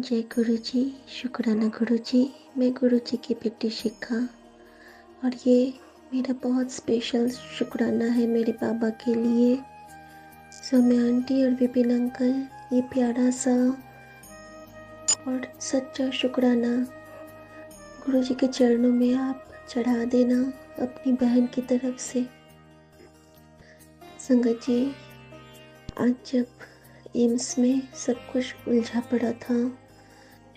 जय गुरु जी। शुक्राना गुरु जी। मैं गुरु जी की बेटी शिखा और ये मेरा बहुत स्पेशल शुक्राना है मेरे बाबा के लिए। सौम्या आंटी और विपिन अंकल, ये प्यारा सा और सच्चा शुक्राना गुरु जी के चरणों में आप चढ़ा देना अपनी बहन की तरफ से। संगत जी, आज जब एम्स में सब कुछ उलझा पड़ा था,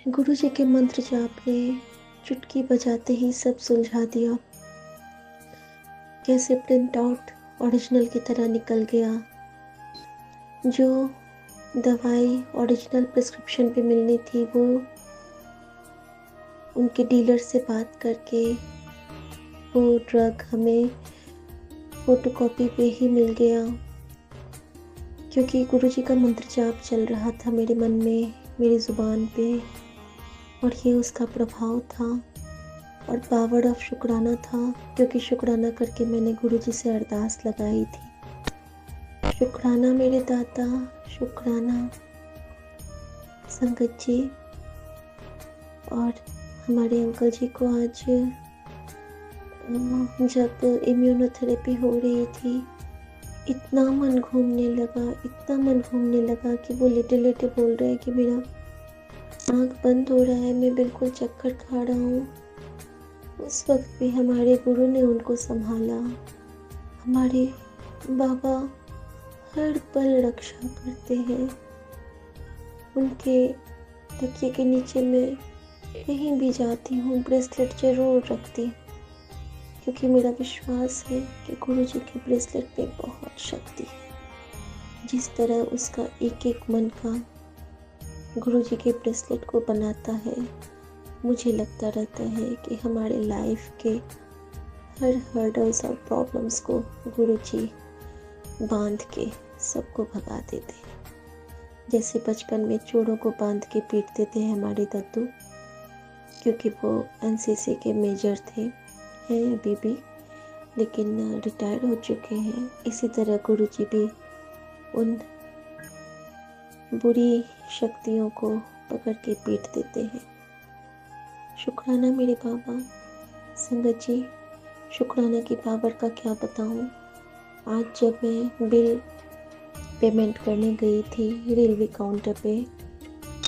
गुरु जी के मंत्र जाप ने चुटकी बजाते ही सब सुलझा दिया। कैसे प्रिंट आउट ओरिजिनल की तरह निकल गया। जो दवाई ओरिजिनल प्रिस्क्रिप्शन पे मिलनी थी वो उनके डीलर से बात करके वो ड्रग हमें फोटोकॉपी पे ही मिल गया, क्योंकि गुरु जी का मंत्र जाप चल रहा था मेरे मन में, मेरी ज़ुबान पे, और ये उसका प्रभाव था और पावर ऑफ शुक्राना था, क्योंकि शुक्राना करके मैंने गुरु जी से अरदास लगाई थी। शुक्राना मेरे दाता, शुक्राना संगत जी। और हमारे अंकल जी को आज जब इम्यूनोथेरेपी हो रही थी, इतना मन घूमने लगा कि वो लेटे लेटे बोल रहे हैं कि मेरा आँख बंद हो रहा है, मैं बिल्कुल चक्कर खा रहा हूँ। उस वक्त भी हमारे गुरु ने उनको संभाला। हमारे बाबा हर पल रक्षा करते हैं। उनके तकिए के नीचे मैं कहीं भी जाती हूँ ब्रेसलेट जरूर रखती हूँ, क्योंकि मेरा विश्वास है कि गुरु जी के ब्रेसलेट में बहुत शक्ति है। जिस तरह उसका एक एक मन का गुरु जी के ब्रेसलेट को बनाता है, मुझे लगता रहता है कि हमारे लाइफ के हर हर्डल्स और प्रॉब्लम्स को गुरु जी बांध के सबको भगा देते हैं। जैसे बचपन में चोरों को बांध के पीटते थे हमारे दादू, क्योंकि वो एनसीसी के मेजर थे, हैं अभी भी, लेकिन रिटायर हो चुके हैं। इसी तरह गुरु जी भी उन बुरी शक्तियों को पकड़ के पीट देते हैं। शुक्राना मेरे बाबा। संगत जी, शुक्राना की पावर का क्या बताऊं। आज जब मैं बिल पेमेंट करने गई थी रेलवे काउंटर पे,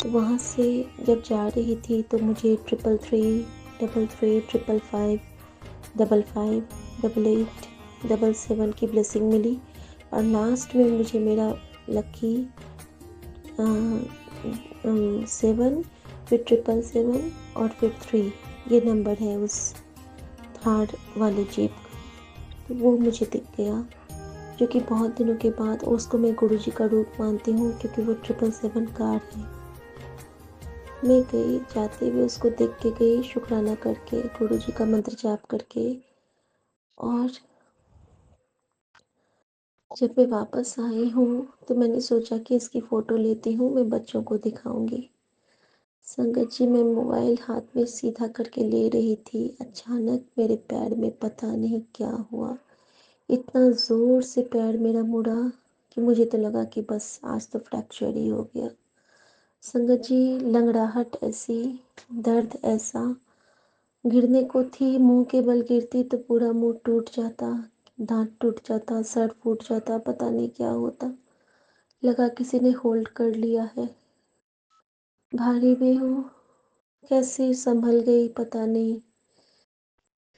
तो वहाँ से जब जा रही थी तो मुझे 333, 333, 555, 588, 777 की ब्लेसिंग मिली, और लास्ट में मुझे मेरा लकी 7, फिर 777 और फिर 3, ये नंबर है उस थर्ड वाले जेब का। तो वो मुझे दिख गया, जो कि बहुत दिनों के बाद, और उसको मैं गुरु जी का रूप मानती हूँ, क्योंकि वो 777 कार्ड है। मैं गई, जाते हुए उसको देख के गई, शुक्राना करके, गुरु जी का मंत्र जाप करके, और जब मैं वापस आई हूँ तो मैंने सोचा कि इसकी फ़ोटो लेती हूँ, मैं बच्चों को दिखाऊंगी। संगत जी, मैं मोबाइल हाथ में सीधा करके ले रही थी, अचानक मेरे पैर में पता नहीं क्या हुआ, इतना ज़ोर से पैर मेरा मुड़ा कि मुझे तो लगा कि बस आज तो फ्रैक्चर ही हो गया। संगत जी, लंगड़ाहट ऐसी, दर्द ऐसा, गिरने को थी, मुंह के बल गिरती तो पूरा मुंह टूट जाता, दांत टूट जाता, सर फूट जाता, पता नहीं क्या होता। लगा किसी ने होल्ड कर लिया है। भारी में हूँ, कैसे संभल गई पता नहीं।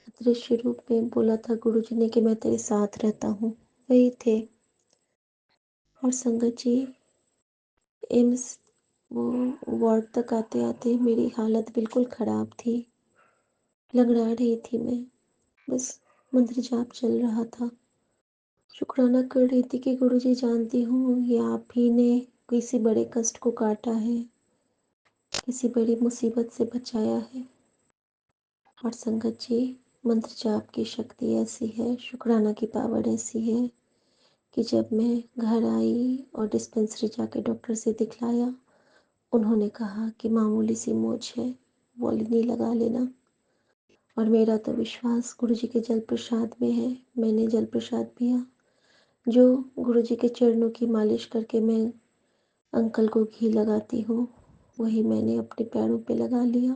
अदृश्य रूप में बोला था गुरुजी ने कि मैं तेरे साथ रहता हूँ, वही थे। और संगत जी, एम्स वो वार्ड तक आते आते मेरी हालत बिल्कुल ख़राब थी, लंगड़ा रही थी मैं, बस मंत्र जाप चल रहा था। शुक्राना कर रही थी कि गुरुजी, जानती हूँ ये आप ही ने किसी बड़े कष्ट को काटा है, किसी बड़ी मुसीबत से बचाया है। और संगत जी, मंत्र जाप की शक्ति ऐसी है, शुक्राना की पावर ऐसी है कि जब मैं घर आई और डिस्पेंसरी जाके डॉक्टर से दिखलाया, उन्होंने कहा कि मामूली सी मोच है, वॉलिनी लगा लेना। और मेरा तो विश्वास गुरु जी के जल प्रसाद में है। मैंने जल प्रसाद पिया, जो गुरु जी के चरणों की मालिश करके मैं अंकल को घी लगाती हूँ, वही मैंने अपने पैरों पे लगा लिया।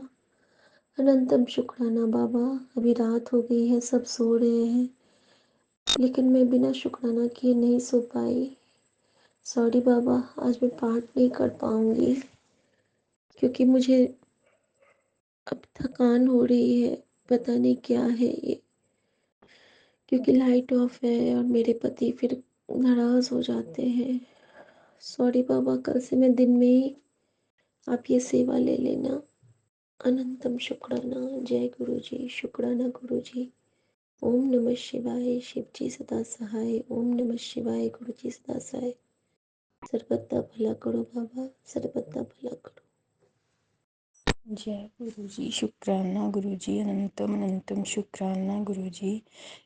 अनंतम शुक्राना बाबा। अभी रात हो गई है, सब सो रहे हैं, लेकिन मैं बिना शुक्राना किए नहीं सो पाई। सॉरी बाबा, आज मैं पाठ नहीं कर पाऊंगी क्योंकि मुझे अब थकान हो रही है। पता नहीं क्या है ये, क्योंकि लाइट ऑफ है और मेरे पति फिर नाराज़ हो जाते हैं। सॉरी बाबा, कल से मैं दिन में ही आप ये सेवा ले लेना। अनंतम शुक्राना। जय गुरु जी। शुक्राना गुरु जी। ओम नमः शिवाय। शिव जी सदा सहाय। ओम नमः शिवाय। गुरु जी सदा सहाय। सर्वदा भला करो बाबा, सर्वदा भला करो। जय गुरु जी। शुक्राना गुरु जी। अनंतम अनंतम शुक्राना गुरु जी।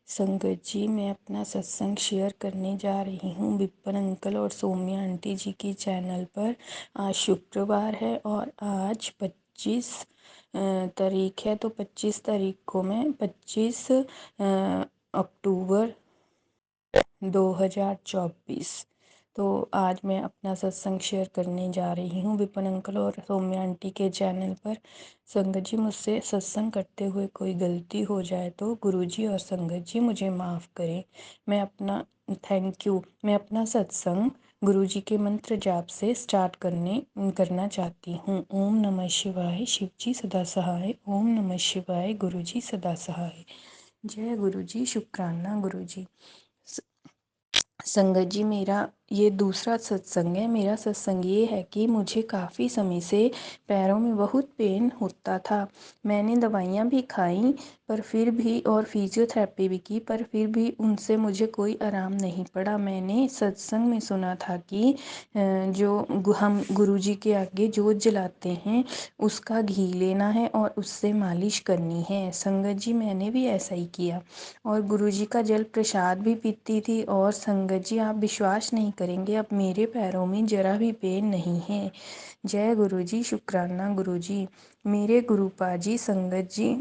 संगत जी, मैं अपना सत्संग शेयर करने जा रही हूँ विपिन अंकल और सौम्या आंटी जी के चैनल पर। आज शुक्रवार है और आज 25 तारीख है, तो 25 तारीख को मैं 25 अक्टूबर 2024, तो आज मैं अपना सत्संग शेयर करने जा रही हूँ विपिन अंकल और सौम्या आंटी के चैनल पर। संगत जी, मुझसे सत्संग करते हुए कोई गलती हो जाए तो गुरुजी और संगत जी मुझे माफ़ करें। मैं अपना सत्संग गुरुजी के मंत्र जाप से स्टार्ट करना चाहती हूँ। ओम नमः शिवाय। शिव जी सदा सहाय। ओम नमः शिवाय। गुरुजी सदा सहाय। जय गुरुजी। शुक्राना गुरुजी। संगत जी, मेरा ये दूसरा सत्संग है। मेरा सत्संग ये है कि मुझे काफ़ी समय से पैरों में बहुत पेन होता था। मैंने दवाइयाँ भी खाई पर फिर भी, और फिजियोथेरेपी भी की, पर फिर भी उनसे मुझे कोई आराम नहीं पड़ा। मैंने सत्संग में सुना था कि हम गुरुजी के आगे जोत जलाते हैं, उसका घी लेना है और उससे मालिश करनी है। संगत जी, मैंने भी ऐसा ही किया और गुरुजी का जल प्रसाद भी पीती थी। और संगत जी, आप विश्वास नहीं करेंगे, अब मेरे पैरों में जरा भी पेन नहीं है। जय गुरुजी। शुक्राना गुरुजी। मेरे गुरुपा जी, संगत जी,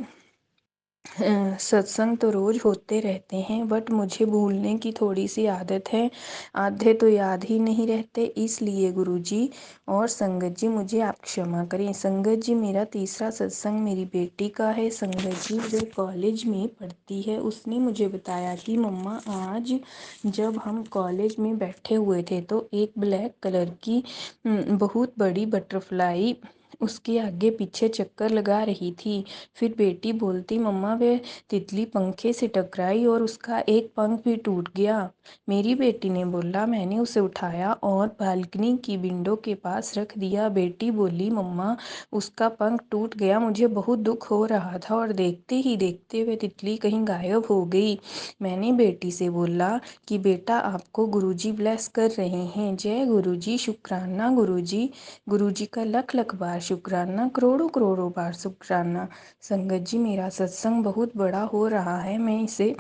सत्संग तो रोज़ होते रहते हैं, बट मुझे भूलने की थोड़ी सी आदत है। आधे तो याद ही नहीं रहते, इसलिए गुरुजी और संगत जी मुझे आप क्षमा करें। संगत जी, मेरा तीसरा सत्संग मेरी बेटी का है। संगत जी, जो कॉलेज में पढ़ती है, उसने मुझे बताया कि मम्मा, आज जब हम कॉलेज में बैठे हुए थे तो एक ब्लैक कलर की बहुत बड़ी बटरफ्लाई उसके आगे पीछे चक्कर लगा रही थी। फिर बेटी बोलती, मम्मा वह तितली पंखे से टकराई और उसका एक पंख भी टूट गया। मेरी बेटी ने बोला, मैंने उसे उठाया और बालकनी की विंडो के पास रख दिया। बेटी बोली, मम्मा उसका पंख टूट गया, मुझे बहुत दुख हो रहा था और देखते ही देखते वह तितली कहीं गायब हो गई। मैंने बेटी से बोला कि बेटा, आपको गुरुजी ब्लेस कर रहे हैं। जय गुरुजी। शुक्राना गुरुजी। गुरुजी का लख लख बार शुक्राना, करोड़ों करोड़ों बार शुक्राना। संगत जी, मेरा सत्संग बहुत बड़ा हो रहा है, मैं इसे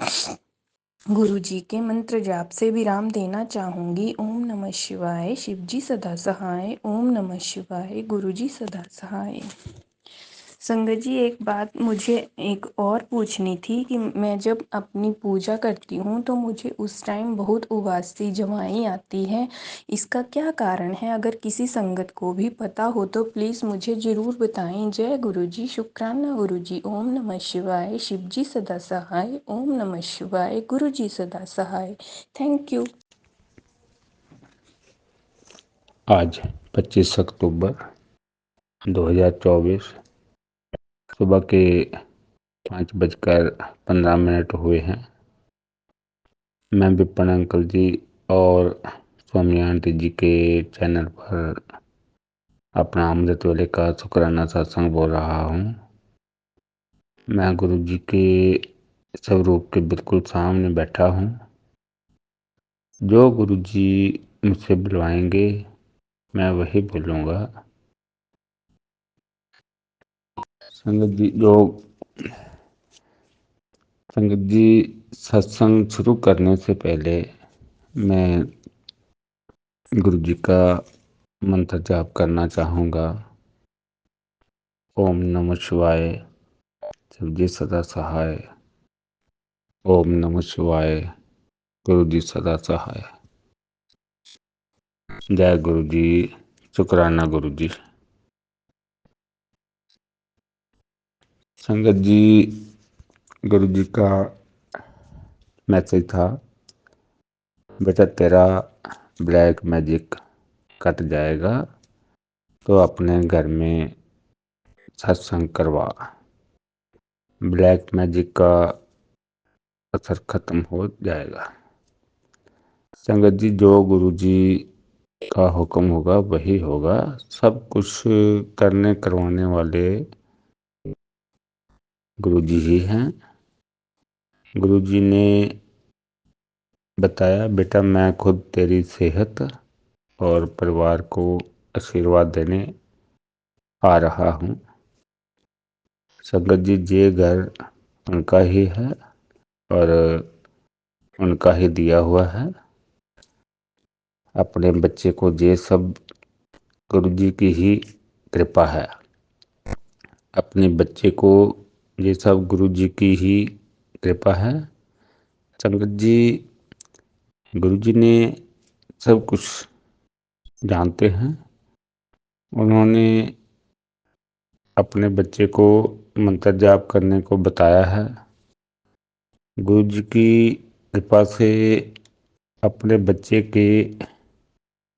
गुरुजी के मंत्र जाप से विराम देना चाहूँगी। ओम नमः शिवाय। शिव जी सदा सहाय। ओम नमः शिवाय। गुरुजी सदा सहाय। संगत जी, एक बात मुझे एक और पूछनी थी कि मैं जब अपनी पूजा करती हूँ तो मुझे उस टाइम बहुत उबासी जमाई आती है, इसका क्या कारण है? अगर किसी संगत को भी पता हो तो प्लीज़ मुझे ज़रूर बताएं। जय गुरुजी। शुक्राना गुरुजी। ओम नमः शिवाय। शिव जी सदा सहाय। ओम नमः शिवाय। गुरुजी सदा सहाय। Thank you. आज 25 अक्टूबर 2024 सुबह के 5:15 हुए हैं। मैं विपिन अंकल जी और सौम्या आंटी जी के चैनल पर अपना अमृत वेले का शुक्राना सत्संग बोल रहा हूँ। मैं गुरु जी के स्वरूप के बिल्कुल सामने बैठा हूँ। जो गुरु जी मुझसे बुलवाएंगे मैं वही बोलूँगा। संगत जी, सत्संग शुरू करने से पहले मैं गुरु जी का मंत्र जाप करना चाहूँगा। ओम नमः शिवाय। शिव जी सदा सहाय। ओम नमः शिवाय। गुरु जी सदा सहाय। जय गुरु जी। शुक्राना गुरु जी। संगत जी, गुरु जी का मैसेज था, बेटा तेरा ब्लैक मैजिक कट जाएगा तो अपने घर में सत्संग करवा, ब्लैक मैजिक का असर खत्म हो जाएगा। संगत जी, जो गुरु जी का हुक्म होगा वही होगा। सब कुछ करने करवाने वाले गुरु जी ही हैं। गुरु जी ने बताया, बेटा मैं खुद तेरी सेहत और परिवार को आशीर्वाद देने आ रहा हूँ। संगत जी, ये घर उनका ही है और उनका ही दिया हुआ है। अपने बच्चे को ये सब गुरु जी की ही कृपा है। अपने बच्चे को ये सब गुरु जी की ही कृपा है। संगत जी, गुरु जी ने सब कुछ जानते हैं। उन्होंने अपने बच्चे को मंत्र जाप करने को बताया है। गुरु जी की कृपा से अपने बच्चे के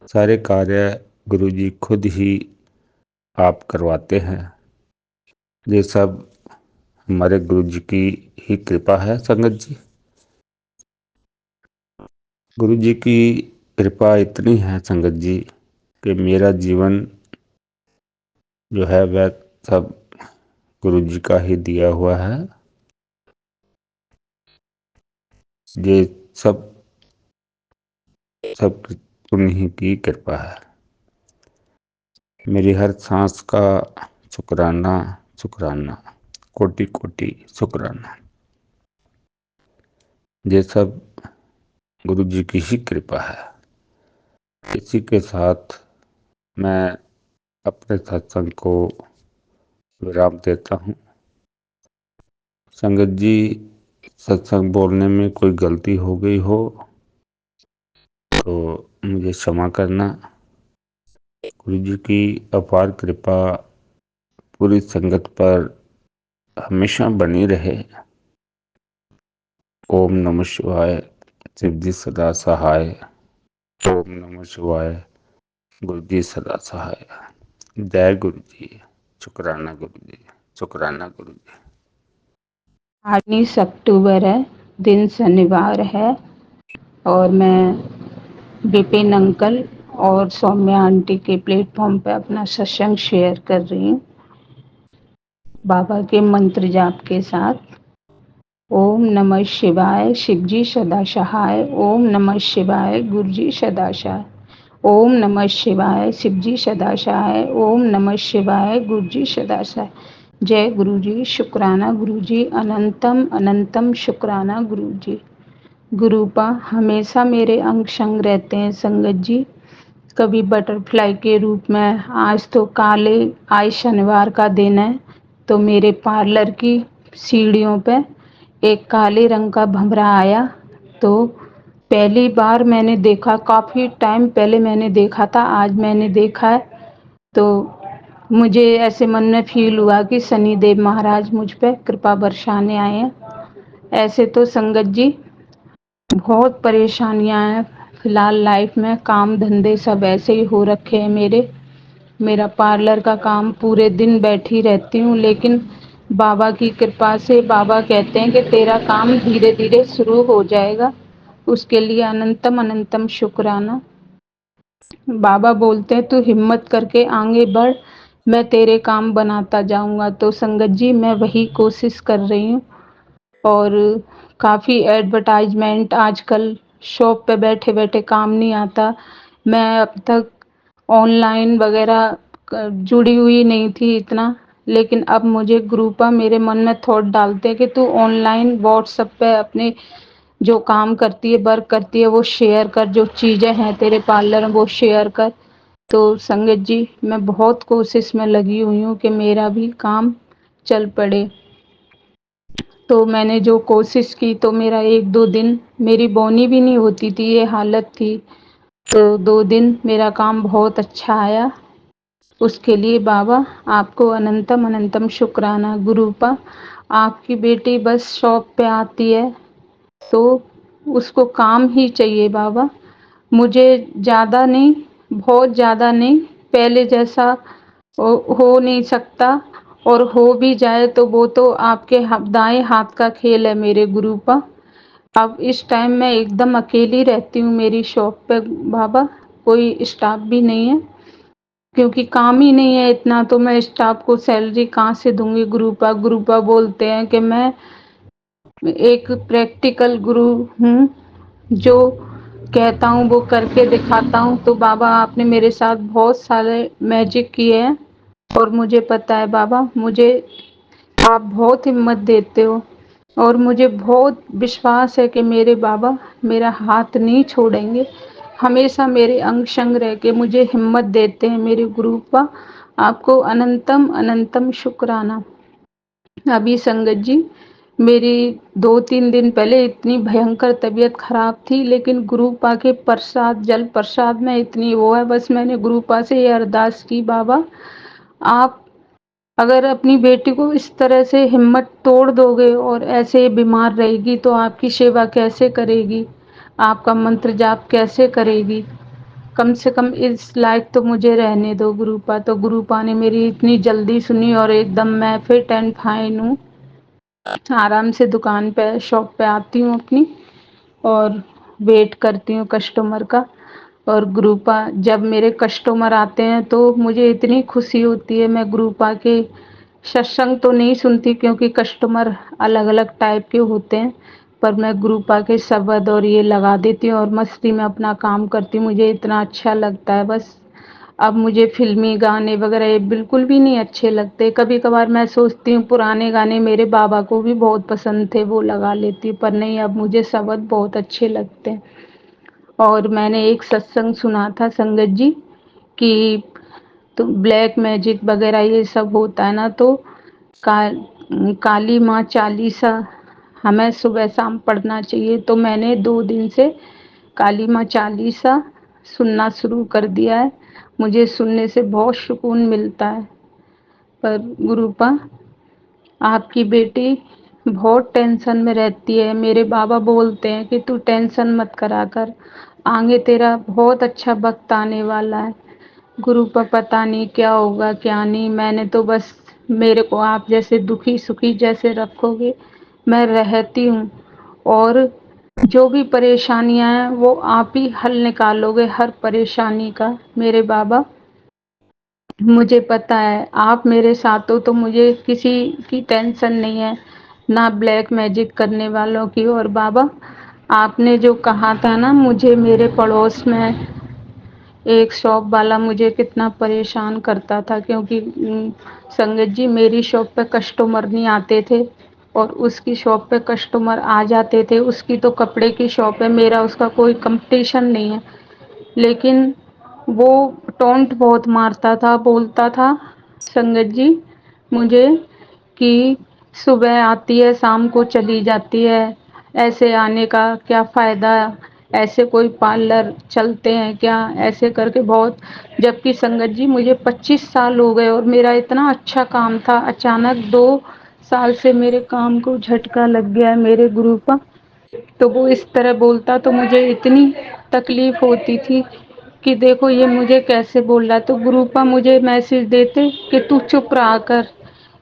सारे कार्य गुरु जी खुद ही आप करवाते हैं। ये सब हमारे गुरु जी की ही कृपा है। संगत जी, गुरु जी की कृपा इतनी है संगत जी कि मेरा जीवन जो है वह सब गुरु जी का ही दिया हुआ है। ये सब सब उन्हीं की कृपा है। मेरी हर सांस का शुक्राना शुक्राना, कोटि कोटि शुक्राना। ये सब गुरु जी की ही कृपा है। इसी के साथ मैं अपने सत्संग को विराम देता हूँ। संगत जी, सत्संग बोलने में कोई गलती हो गई हो तो मुझे क्षमा करना। गुरु जी की अपार कृपा पूरी संगत पर हमेशा बनी रहे। ओम नमः शिवाय। शिव जी सदा सहाय। ओम नमः शिवाय। गुरु जी सदा सहाय। जय गुरु जी। शुक्राना गुरु जी। शुक्राना गुरु जी। 19 अक्टूबर है, दिन शनिवार है और मैं विपिन अंकल और सौम्या आंटी के प्लेटफॉर्म पे अपना सत्संग शेयर कर रही हूँ बाबा के मंत्र जाप के साथ। ओम नमः शिवाय, शिवजी सदा सहाय। ओम नमः शिवाय, गुरुजी सदा सहाय। ओम नमः शिवाय, शिवजी सदा सहाय। ओम नमः शिवाय, गुरुजी सदा सहाय। जय गुरुजी। शुक्राना गुरुजी। अनंतम अनंतम शुक्राना गुरुजी। गुरुपा हमेशा मेरे अंग संग रहते हैं संगत जी। कभी बटरफ्लाई के रूप में, आज तो आज शनिवार का दिन है तो मेरे पार्लर की सीढ़ियों पे एक काले रंग का भंवरा आया। तो पहली बार मैंने देखा, काफ़ी टाइम पहले मैंने देखा था, आज मैंने देखा है तो मुझे ऐसे मन में फील हुआ कि शनिदेव महाराज मुझ पे कृपा बरसाने आए हैं। ऐसे तो संगत जी बहुत परेशानियां हैं फिलहाल लाइफ में, काम धंधे सब ऐसे ही हो रखे हैं मेरा पार्लर का काम, पूरे दिन बैठी रहती हूँ लेकिन बाबा की कृपा से बाबा कहते हैं कि तेरा काम धीरे धीरे शुरू हो जाएगा, उसके लिए अनंतम अनंतम शुक्राना। बाबा बोलते हैं तू हिम्मत करके आगे बढ़, मैं तेरे काम बनाता जाऊंगा। तो संगत जी मैं वही कोशिश कर रही हूँ और काफ़ी एडवर्टाइजमेंट आजकल शॉप पे बैठे बैठे काम नहीं आता। मैं अब तक ऑनलाइन वगैरह जुड़ी हुई नहीं थी इतना, लेकिन अब मुझे ग्रुपा मेरे मन में थॉट डालते हैं कि तू ऑनलाइन व्हाट्सएप पे अपने जो काम करती है, वर्क करती है वो शेयर कर, जो चीज़ें हैं तेरे पार्लर में वो शेयर कर। तो संगत जी मैं बहुत कोशिश में लगी हुई हूँ कि मेरा भी काम चल पड़े। तो मैंने जो कोशिश की तो मेरा 1-2 दिन मेरी बोनी भी नहीं होती थी, ये हालत थी। तो 2 दिन मेरा काम बहुत अच्छा आया। उसके लिए बाबा आपको अनंतम अनंतम शुक्राना। गुरुपा आपकी बेटी बस शॉप पे आती है तो उसको काम ही चाहिए बाबा। मुझे ज़्यादा नहीं, बहुत ज़्यादा नहीं, पहले जैसा हो नहीं सकता, और हो भी जाए तो वो तो आपके दाएं हाथ का खेल है मेरे गुरुपा। अब इस टाइम मैं एकदम अकेली रहती हूँ मेरी शॉप पे बाबा, कोई स्टाफ भी नहीं है, क्योंकि काम ही नहीं है इतना, तो मैं स्टाफ को सैलरी कहाँ से दूंगी गुरुपा। गुरुपा बोलते हैं कि मैं एक प्रैक्टिकल गुरु हूँ, जो कहता हूँ वो करके दिखाता हूँ। तो बाबा आपने मेरे साथ बहुत सारे मैजिक किए हैं, और मुझे पता है बाबा, मुझे आप बहुत हिम्मत देते हो, और मुझे बहुत विश्वास है कि मेरे बाबा मेरा हाथ नहीं छोड़ेंगे, हमेशा मेरे अंग संग रह के मुझे हिम्मत देते हैं मेरे गुरुपा। आपको अनंतम अनंतम शुक्राना। अभी संगत जी, मेरी 2-3 दिन पहले इतनी भयंकर तबीयत खराब थी, लेकिन गुरुपा के प्रसाद, जल प्रसाद में इतनी वो है, बस मैंने गुरुपा से ये अरदास की, बाबा आप अगर अपनी बेटी को इस तरह से हिम्मत तोड़ दोगे और ऐसे बीमार रहेगी तो आपकी सेवा कैसे करेगी, आपका मंत्र जाप कैसे करेगी। कम से कम इस लायक तो मुझे रहने दो गुरुपा। तो गुरुपा ने मेरी इतनी जल्दी सुनी, और एकदम मैं फिट एंड फाइन हूँ, आराम से दुकान पे शॉप पे आती हूँ अपनी, और वेट करती हूँ कस्टमर का। और गुरुपा जब मेरे कस्टमर आते हैं तो मुझे इतनी खुशी होती है। मैं गुरुपा के सत्संग तो नहीं सुनती, क्योंकि कस्टमर अलग अलग टाइप के होते हैं, पर मैं गुरुपा के शब्द और ये लगा देती हूँ और मस्ती में अपना काम करती हूँ, मुझे इतना अच्छा लगता है। बस अब मुझे फ़िल्मी गाने वग़ैरह ये बिल्कुल भी नहीं अच्छे लगते। कभी-कभार मैं सोचती हूँ पुराने गाने मेरे बाबा को भी बहुत पसंद थे, वो लगा लेती हूँ, पर नहीं, अब मुझे शब्द बहुत अच्छे लगते हैं। और मैंने एक सत्संग सुना था संगत जी, कि तो ब्लैक मैजिक वग़ैरह ये सब होता है ना, तो काली माँ चालीसा हमें सुबह शाम पढ़ना चाहिए। तो मैंने 2 दिन से काली माँ चालीसा सुनना शुरू कर दिया है। मुझे सुनने से बहुत सुकून मिलता है। पर गुरुपा आपकी बेटी बहुत टेंशन में रहती है। मेरे बाबा बोलते हैं कि तू टेंशन मत करा कर, आगे तेरा बहुत अच्छा वक्त आने वाला है। गुरुपा पता नहीं क्या होगा क्या नहीं, मैंने तो बस, मेरे को आप जैसे दुखी सुखी जैसे रखोगे मैं रहती हूँ, और जो भी परेशानियाँ हैं वो आप ही हल निकालोगे हर परेशानी का मेरे बाबा। मुझे पता है आप मेरे साथ हो, तो मुझे किसी की टेंशन नहीं है, ना ब्लैक मैजिक करने वालों की। और बाबा आपने जो कहा था ना, मुझे मेरे पड़ोस में एक शॉप वाला मुझे कितना परेशान करता था, क्योंकि संगत जी मेरी शॉप पे कस्टमर नहीं आते थे, और उसकी शॉप पे कस्टमर आ जाते थे। उसकी तो कपड़े की शॉप है, मेरा उसका कोई कंपटीशन नहीं है, लेकिन वो टोंट बहुत मारता था, बोलता था संगत जी मुझे कि सुबह आती है शाम को चली जाती है, ऐसे आने का क्या फ़ायदा, ऐसे कोई पार्लर चलते हैं क्या, ऐसे करके बहुत। जबकि संगत जी मुझे 25 साल हो गए और मेरा इतना अच्छा काम था, अचानक 2 साल से मेरे काम को झटका लग गया है मेरे गुरु का। तो वो इस तरह बोलता तो मुझे इतनी तकलीफ होती थी कि देखो ये मुझे कैसे बोल रहा है। तो गुरुपा मुझे मैसेज देते कि तू चुप रहा कर,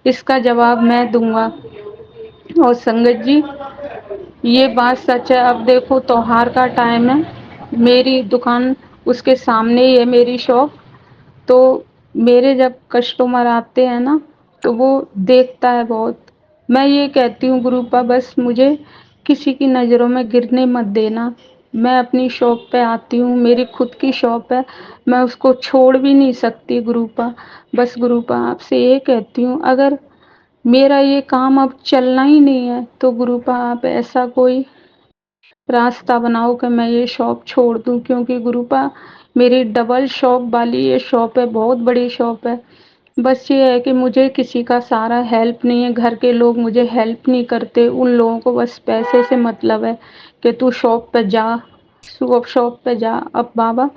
इसका जवाब मैं दूंगा। और संगत जी ये बात सच है। अब देखो त्योहार का टाइम है, मेरी दुकान उसके सामने ही है मेरी शॉप, तो मेरे जब कस्टमर आते हैं ना तो वो देखता है बहुत। मैं ये कहती हूँ गुरुपा बस मुझे किसी की नज़रों में गिरने मत देना। मैं अपनी शॉप पे आती हूँ, मेरी खुद की शॉप है, मैं उसको छोड़ भी नहीं सकती गुरुपा। बस गुरुपा आपसे ये कहती हूँ, अगर मेरा ये काम अब चलना ही नहीं है तो गुरुपा आप ऐसा कोई रास्ता बनाओ कि मैं ये शॉप छोड़ दूँ, क्योंकि गुरुपा मेरी डबल शॉप वाली ये शॉप है, बहुत बड़ी शॉप है। बस ये है कि मुझे किसी का सारा हेल्प नहीं है, घर के लोग मुझे हेल्प नहीं करते, उन लोगों को बस पैसे से मतलब है कि तू शॉप पे जा, शॉप पे जा। अब बाबा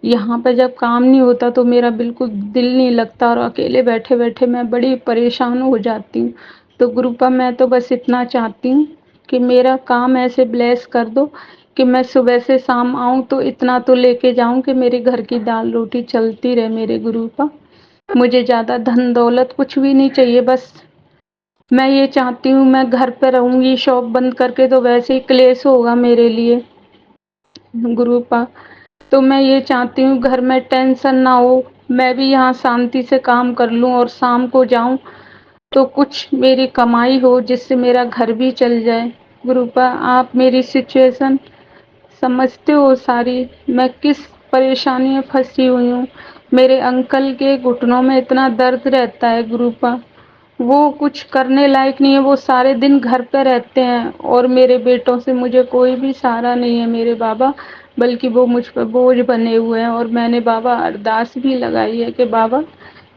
यहाँ पे जब काम नहीं होता तो मेरा बिल्कुल दिल नहीं लगता और अकेले बैठे-बैठे मैं बड़ी परेशान हो जाती हूँ। तो गुरूपा मैं तो बस इतना चाहती हूँ कि मेरा काम ऐसे ब्लेस कर दो कि मैं सुबह से शाम आऊँ तो इतना तो लेके जाऊँ कि मेरे घर की दाल-रोटी चलती रहे मेरे गुरूपा। मुझे ज़्यादा धन-दौलत कुछ भी नहीं चाहिए, बस मैं ये चाहती हूँ मैं घर पे रहूँगी शॉप बंद करके तो वैसे ही क्लेश होगा मेरे लिए गुरूपा। तो मैं ये चाहती हूँ घर में टेंशन ना हो, मैं भी यहाँ शांति से काम कर लूँ और शाम को जाऊँ तो कुछ मेरी कमाई हो जिससे मेरा घर भी चल जाए। गुरूपा आप मेरी सिचुएशन समझते हो सारी, मैं किस परेशानी में फँसी हुई हूँ। मेरे अंकल के घुटनों में इतना दर्द रहता है गुरूपा, वो कुछ करने लायक नहीं है, वो सारे दिन घर पे रहते हैं और मेरे बेटों से मुझे कोई भी सहारा नहीं है मेरे बाबा, बल्कि वो मुझ पर बोझ बने हुए हैं। और मैंने बाबा अरदास भी लगाई है कि बाबा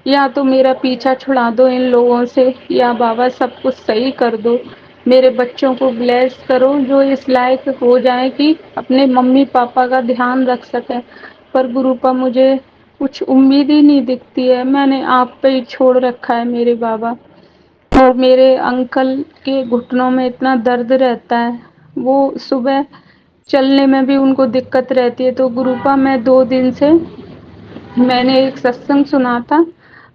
या तो मेरा पीछा छुड़ा दो इन लोगों से या बाबा सब कुछ सही कर दो, मेरे बच्चों को ब्लेस करो जो इस लायक हो जाए कि अपने मम्मी पापा का ध्यान रख सकें। पर गुरूपा मुझे कुछ उम्मीद ही नहीं दिखती है, मैंने आप पे ही छोड़ रखा है मेरे बाबा। और मेरे अंकल के घुटनों में इतना दर्द रहता है, वो सुबह चलने में भी उनको दिक्कत रहती है। तो गुरूपा मैं 2 दिन से मैंने एक सत्संग सुना था,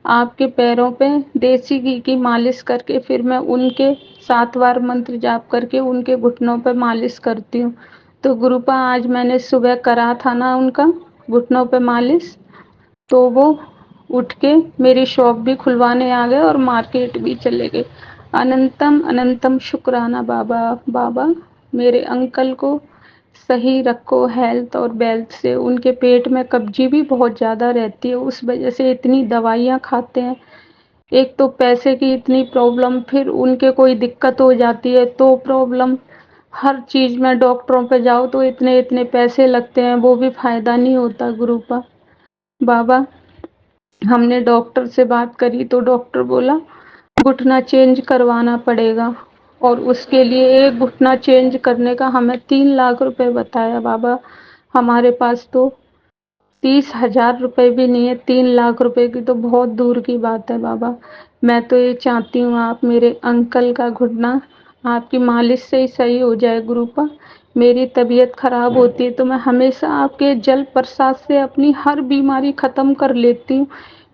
आपके पैरों पे देसी घी की मालिश करके फिर मैं उनके 7 बार मंत्र जाप करके उनके घुटनों पे मालिश करती हूँ। तो गुरूपा आज मैंने सुबह करा था ना उनका घुटनों पे मालिश, तो वो उठ के मेरी शॉप भी खुलवाने आ गए और मार्केट भी चले गए। अनंतम अनंतम शुक्राना बाबा। बाबा मेरे अंकल को सही रखो हेल्थ और वेल्थ से, उनके पेट में कब्जी भी बहुत ज़्यादा रहती है, उस वजह से इतनी दवाइयाँ खाते हैं। एक तो पैसे की इतनी प्रॉब्लम, फिर उनके कोई दिक्कत हो जाती है तो प्रॉब्लम, हर चीज़ में डॉक्टरों पे जाओ तो इतने इतने पैसे लगते हैं, वो भी फ़ायदा नहीं होता गुरूपा। बाबा हमने डॉक्टर से बात करी तो डॉक्टर बोला घुटना चेंज करवाना पड़ेगा और उसके लिए एक घुटना चेंज करने का हमें 3 लाख रुपए बताया बाबा। हमारे पास तो 30,000 रुपए भी नहीं है, 3 लाख रुपए की तो बहुत दूर की बात है बाबा। मैं तो ये चाहती हूँ आप मेरे अंकल का घुटना आपकी मालिश से ही सही हो जाए गुरूपा। मेरी तबीयत खराब होती है तो मैं हमेशा आपके जल प्रसाद से अपनी हर बीमारी खत्म कर लेती हूँ,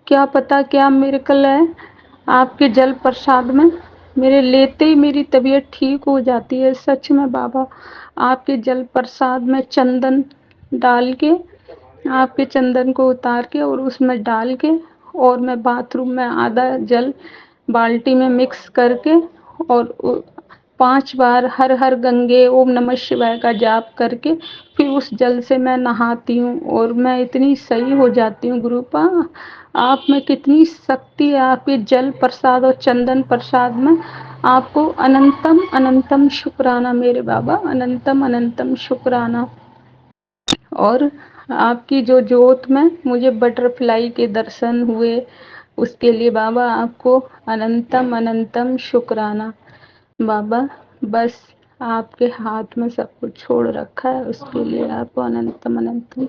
क्या पता क्या मिरेकल है आपके जल प्रसाद में, मेरे लेते ही मेरी तबीयत ठीक हो जाती है। सच में बाबा आपके जल प्रसाद में चंदन डाल के, आपके चंदन को उतार के और उसमें डाल के और मैं बाथरूम में आधा जल बाल्टी में मिक्स करके और 5 बार हर हर गंगे ओम नमः शिवाय का जाप करके फिर उस जल से मैं नहाती हूँ और मैं इतनी सही हो जाती हूँ गुरूपा। आप में कितनी शक्ति है आपके जल प्रसाद और चंदन प्रसाद में। आपको अनंतम अनंतम शुक्राना मेरे बाबा, अनंतम अनंतम शुक्राना। और आपकी जो जोत में मुझे बटरफ्लाई के दर्शन हुए उसके लिए बाबा आपको अनंतम अनंतम शुक्राना। बाबा बस आपके हाथ में सब कुछ छोड़ रखा है, उसके लिए आपको अनंतम अनंतम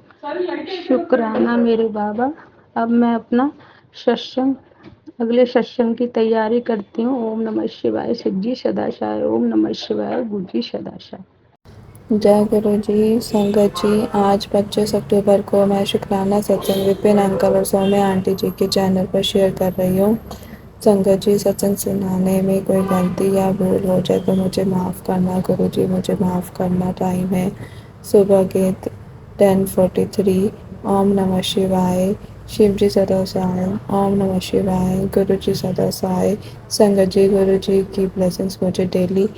शुक्राना मेरे बाबा। अब मैं अपना सत्संग अगले सत्संग की तैयारी करती हूँ। ओम नमः शिवाय, सिद्धि सदाशाय, ओम नमः शिवाय, बुद्धि सदाशाय। जय गुरु जी। संगत जी, आज 25 अक्टूबर को मैं शुक्राना सत्संग विपिन अंकल और सौम्या आंटी जी के चैनल पर शेयर कर रही हूँ। संगत जी, सत्संग सुनाने में कोई गलती या भूल हो जाए तो मुझे माफ़ करना। गुरु जी मुझे माफ़ करना। टाइम है सुबह के 10:43। ओम नमः शिवाय। शिव जी सदा सहाय। ओम नमः शिवाय। गुरु जी सदा सहाय। संगत जी, गुरु जी की ब्लेसिंग्स मुझे डेली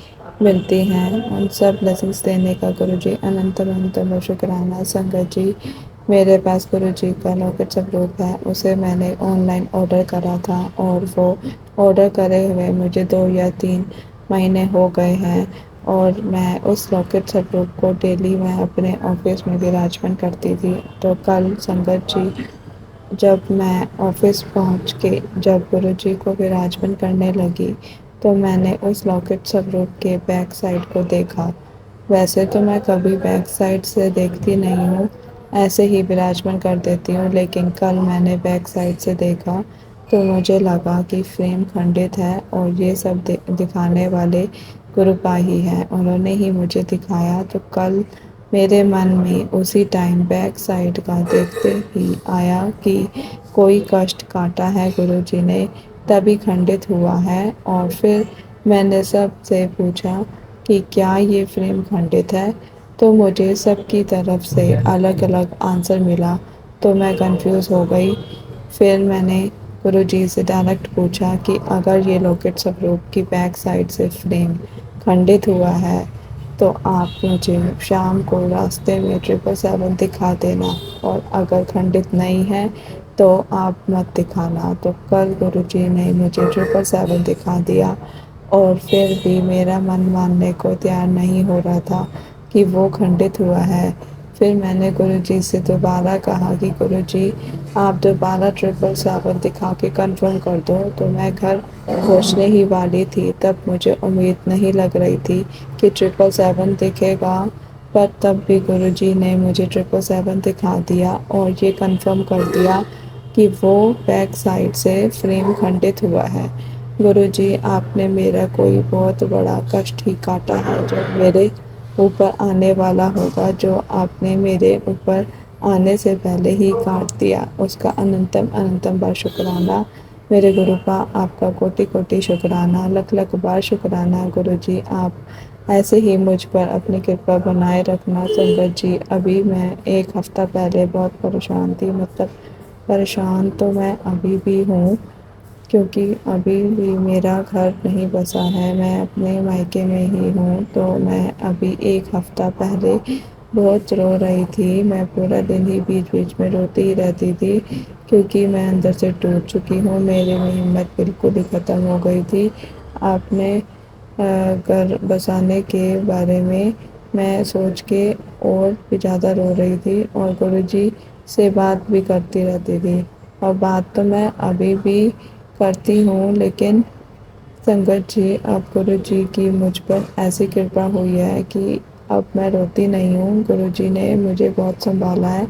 मिलती हैं, उन सब ब्लेसिंग्स देने का गुरु जी अनंतम अनंतम शुक्राना। संगत जी, मेरे पास गुरु जी का लॉकेट स्वरूप है, उसे मैंने ऑनलाइन ऑर्डर करा था और वो ऑर्डर करे हुए मुझे 2 या 3 महीने हो गए हैं और मैं उस लॉकेट स्वरूप को डेली मैं अपने ऑफिस में विराजमान करती थी। तो कल संगत जी जब मैं ऑफिस पहुंच के जब गुरु जी को विराजमान करने लगी तो मैंने उस लॉकेट स्वरूप के बैक साइड को देखा। वैसे तो मैं कभी बैक साइड से देखती नहीं हूँ, ऐसे ही विराजमान कर देती हूँ। लेकिन कल मैंने बैक साइड से देखा तो मुझे लगा कि फ्रेम खंडित है और ये सब दिखाने वाले गुरुपा ही हैं, उन्होंने ही मुझे दिखाया। तो कल मेरे मन में उसी टाइम बैक साइड का देखते ही आया कि कोई कष्ट काटा है गुरुजी ने, तभी खंडित हुआ है। और फिर मैंने सबसे पूछा कि क्या ये फ्रेम खंडित है, तो मुझे सबकी तरफ से अलग अलग आंसर मिला। तो मैं कंफ्यूज हो गई। फिर मैंने गुरुजी से डायरेक्ट पूछा कि अगर ये लॉकेट स्वरूप की बैक साइड से फ्रेम खंडित हुआ है तो आप मुझे शाम को रास्ते में 777 दिखा देना, और अगर खंडित नहीं है तो आप मत दिखाना। तो कल गुरुजी ने मुझे 777 दिखा दिया, और फिर भी मेरा मन मानने को तैयार नहीं हो रहा था कि वो खंडित हुआ है। फिर मैंने गुरुजी से दोबारा कहा कि गुरुजी आप दोबारा 777 दिखा के कंफर्म कर दो। तो मैं घर पहुंचने ही वाली थी, तब मुझे उम्मीद नहीं लग रही थी कि 777 दिखेगा, पर तब भी गुरुजी ने मुझे 777 दिखा दिया और ये कंफर्म कर दिया कि वो बैक साइड से फ्रेम खंडित हुआ है। गुरुजी आपने मेरा कोई बहुत बड़ा कष्ट ही काटा है जो मेरे ऊपर आने वाला होगा, जो आपने मेरे ऊपर आने से पहले ही काट दिया, उसका अनंतम अनंतम बार शुक्राना। मेरे गुरुपा आपका कोटि कोटि शुक्राना, लख लख बार शुक्राना। गुरुजी आप ऐसे ही मुझ पर अपनी कृपा बनाए रखना। संगत जी, अभी मैं एक हफ्ता पहले बहुत परेशान थी, मतलब परेशान तो मैं अभी भी हूँ, क्योंकि अभी भी मेरा घर नहीं बसा है, मैं अपने मायके में ही हूँ। तो मैं अभी एक हफ्ता पहले बहुत रो रही थी, मैं पूरा दिन ही बीच बीच में रोती ही रहती थी, क्योंकि मैं अंदर से टूट चुकी हूँ, मेरे में हिम्मत बिल्कुल ही ख़त्म हो गई थी। आपने घर बसाने के बारे में मैं सोच के और भी ज़्यादा रो रही थी, और गुरुजी से बात भी करती रहती थी। और बात तो मैं अभी भी करती हूँ, लेकिन संगत जी, अब गुरु जी की मुझ पर ऐसी कृपा हुई है कि अब मैं रोती नहीं हूँ। गुरु जी ने मुझे बहुत संभाला है,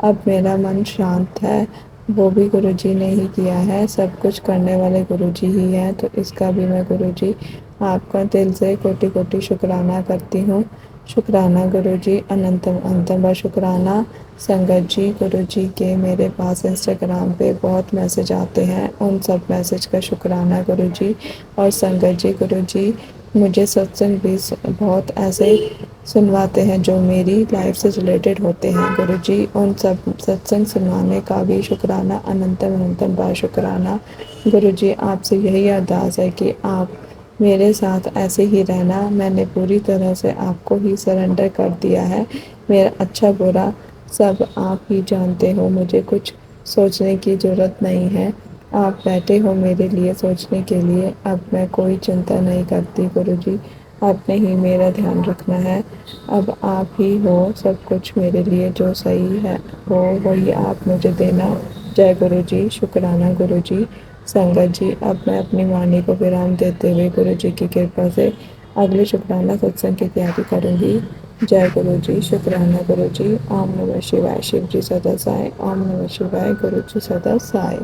अब मेरा मन शांत है। वो भी गुरु जी ने ही किया है, सब कुछ करने वाले गुरु जी ही हैं। तो इसका भी मैं गुरु जी आपका दिल से कोटि कोटि शुक्राना करती हूँ। शुक्राना गुरु जी, अनंतम अनंतम बार शुक्राना। संगत जी, गुरु जी के मेरे पास इंस्टाग्राम पे बहुत मैसेज आते हैं, उन सब मैसेज का शुक्राना गुरु जी। और संगत जी, गुरु जी मुझे सत्संग भी बहुत ऐसे सुनवाते हैं जो मेरी लाइफ से रिलेटेड होते हैं। गुरु जी, उन सब सत्संग सुनवाने का भी शुक्राना, अनंतम अनंतम बार शुक्राना। गुरु जी, आपसे यही अरदास है कि आप मेरे साथ ऐसे ही रहना। मैंने पूरी तरह से आपको ही सरेंडर कर दिया है, मेरा अच्छा बुरा सब आप ही जानते हो, मुझे कुछ सोचने की ज़रूरत नहीं है। आप बैठे हो मेरे लिए सोचने के लिए, अब मैं कोई चिंता नहीं करती। गुरुजी, आपने ही मेरा ध्यान रखना है, अब आप ही हो सब कुछ मेरे लिए, जो सही है हो वही आप मुझे देना। जय गुरु जी, शुक्राना गुरु जी। संगत जी, अब मैं अपनी वाणी को विराम देते हुए गुरु जी की कृपा से अगले शुक्राना सत्संग की तैयारी करूँगी। जय गुरु जी, शुक्राना गुरु जी। ओम नमः शिवाय। शिव जी सदा साई। ओम नमः शिवाय। गुरु जी सदा साई।